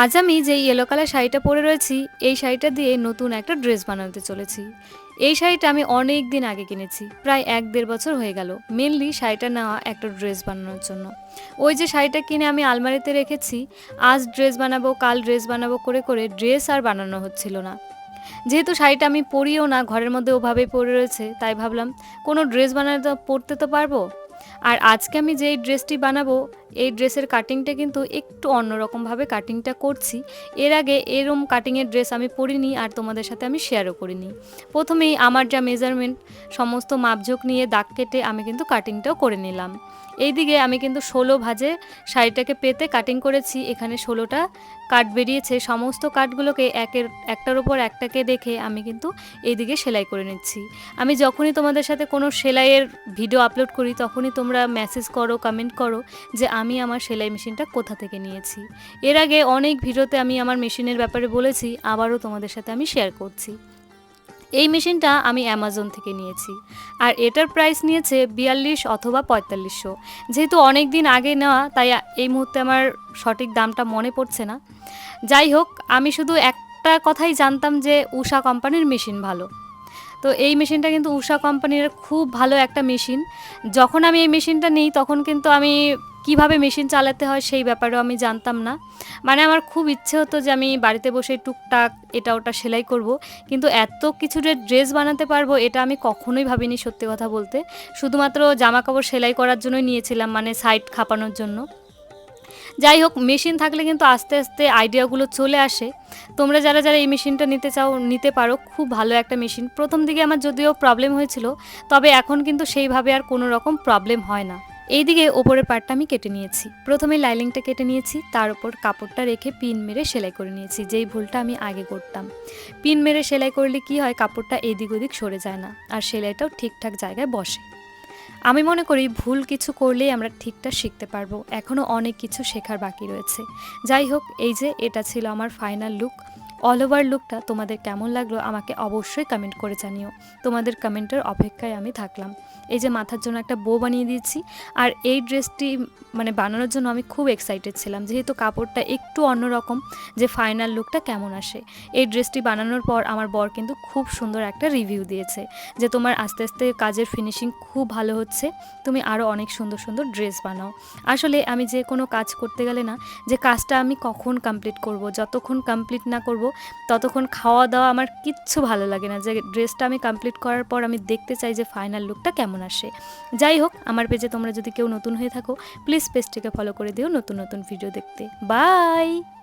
আজ আমি যে ইয়েলো কালার শাড়িটা পরে রয়েছি, এই শাড়িটা দিয়ে নতুন একটা ড্রেস বানাতে চলেছি। এই শাড়িটা আমি অনেক দিন আগে কিনেছি, প্রায় ১-১.৫ বছর হয়ে গেল। মেনলি শাড়িটা নেওয়া একটা ড্রেস বানানোর জন্য। ওই যে শাড়িটা কিনে আমি আলমারিতে রেখেছি, আজ ড্রেস বানাবো, কাল ড্রেস বানাবো করে করে ড্রেস আর বানানো হচ্ছিল না। যেহেতু শাড়িটা আমি পরিও না, ঘরের মধ্যে ওভাবেই পরে রয়েছে, তাই ভাবলাম কোনো ড্রেস বানাতে পরতে তো পারবো। আর আজকে আমি যেই ড্রেসটি বানাবো, এই ড্রেসের কাটিংটা কিন্তু একটু অন্যরকমভাবে কাটিংটা করছি। এর আগে এরম কাটিংয়ের ড্রেস আমি পরিনি আর তোমাদের সাথে আমি শেয়ারও করিনি। প্রথমেই আমার যা মেজারমেন্ট, সমস্ত মাপঝোঁক নিয়ে দাগ কেটে আমি কিন্তু কাটিংটাও করে নিলাম। এইদিকে আমি কিন্তু ১৬ ভাঁজে শাড়িটাকে পেতে কাটিং করেছি। এখানে ১৬টা কাট বেরিয়েছে। সমস্ত কাটগুলোকে একটার উপর একটাকে রেখে আমি কিন্তু এইদিকে সেলাই করে নিচ্ছি। আমি যখনই তোমাদের সাথে কোনো সেলাইয়ের ভিডিও আপলোড করি, তখনই তোমরা মেসেজ করো, কমেন্ট করো যে আমি আমার সেলাই মেশিনটা কোথা থেকে নিয়েছি। এর আগে অনেক ভিডিওতে আমি আমার মেশিনের ব্যাপারে বলেছি, আবারও তোমাদের সাথে আমি শেয়ার করছি। এই মেশিনটা আমি অ্যামাজন থেকে নিয়েছি, আর এটার প্রাইস নিয়েছে ৪২ অথবা ৪৫০০। যেহেতু অনেক দিন আগে নেওয়া, তাই এই মুহূর্তে আমার সঠিক দামটা মনে পড়ছে না। যাই হোক, আমি শুধু একটা কথাই জানতাম যে উষা কোম্পানির মেশিন ভালো। তো এই মেশিনটা কিন্তু উষা কোম্পানির খুব ভালো একটা মেশিন। যখন আমি এই মেশিনটা নিই, তখন কিন্তু আমি কিভাবে মেশিন চালাতে হয় সেই ব্যাপারেও আমি জানতাম না। মানে আমার খুব ইচ্ছে হতো যে আমি বাড়িতে বসে টুকটাক এটা ওটা সেলাই করব, কিন্তু এত কিছু যে ড্রেস বানাতে পারবো এটা আমি কখনোই ভাবিনি, সত্যি কথা বলতে। শুধুমাত্র জামা কাপড় সেলাই করার জন্যই নিয়েছিলাম, মানে সাইড খাপানোর জন্য। যাই হোক, মেশিন থাকলে কিন্তু আস্তে আস্তে আইডিয়াগুলো চলে আসে। তোমরা যারা যারা এই মেশিনটা নিতে চাও, নিতে পারো। খুব ভালো একটা মেশিন। প্রথম দিকে আমার যদিও প্রবলেম হয়েছিল, তবে এখন কিন্তু সেইভাবে আর কোনো রকম প্রবলেম হয় না। এইদিকে ওপরের পার্টটা আমি কেটে নিয়েছি। প্রথমে লাইনিংটা কেটে নিয়েছি, তার উপর কাপড়টা রেখে পিন মেরে সেলাই করে নিয়েছি, যেই ভুলটা আমি আগে করতাম। পিন মেরে সেলাই করলে কি হয়, কাপড়টা এদিক ওদিক সরে যায় না, আর সেলাইটাও ঠিকঠাক জায়গায় বসে। আমি মনে করি ভুল কিছু করলেই আমরা ঠিকঠাক শিখতে পারবো। এখনও অনেক কিছু শেখার বাকি রয়েছে। যাই হোক, এই যে এটা ছিল আমার ফাইনাল লুক। অল ওভার লুকটা তোমাদের কেমন লাগলো আমাকে অবশ্যই কমেন্ট করে জানিও। তোমাদের কমেন্টের অপেক্ষায় আমি থাকলাম। এই যে মাথার জন্য একটা বো বানিয়ে দিয়েছি, আর এই ড্রেসটি মানে বানানোর জন্য আমি খুব এক্সাইটেড ছিলাম, যেহেতু কাপড়টা একটু অন্যরকম, যে ফাইনাল লুকটা কেমন আসে। এই ড্রেসটি বানানোর পর আমার বর কিন্তু খুব সুন্দর একটা রিভিউ দিয়েছে, যে তোমার আস্তে আস্তে কাজের ফিনিশিং খুব ভালো হচ্ছে, তুমি আরও অনেক সুন্দর সুন্দর ড্রেস বানাও। আসলে আমি যে কোনো কাজ করতে গেলে না, যে কাজটা আমি কখন কমপ্লিট করব, যতক্ষণ কমপ্লিট না করব ততক্ষণ খাওয়া দাওয়া আমার কিচ্ছু ভালো লাগে না। যে ড্রেসটা আমি কমপ্লিট করার পর আমি দেখতে চাই যে ফাইনাল লুকটা কেমন আসে। যাই হোক, আমার পেজে তোমরা যদি কেউ নতুন হয়ে থাকো, প্লিজ পেজটিকে ফলো করে দিও নতুন নতুন ভিডিও দেখতে। বাই।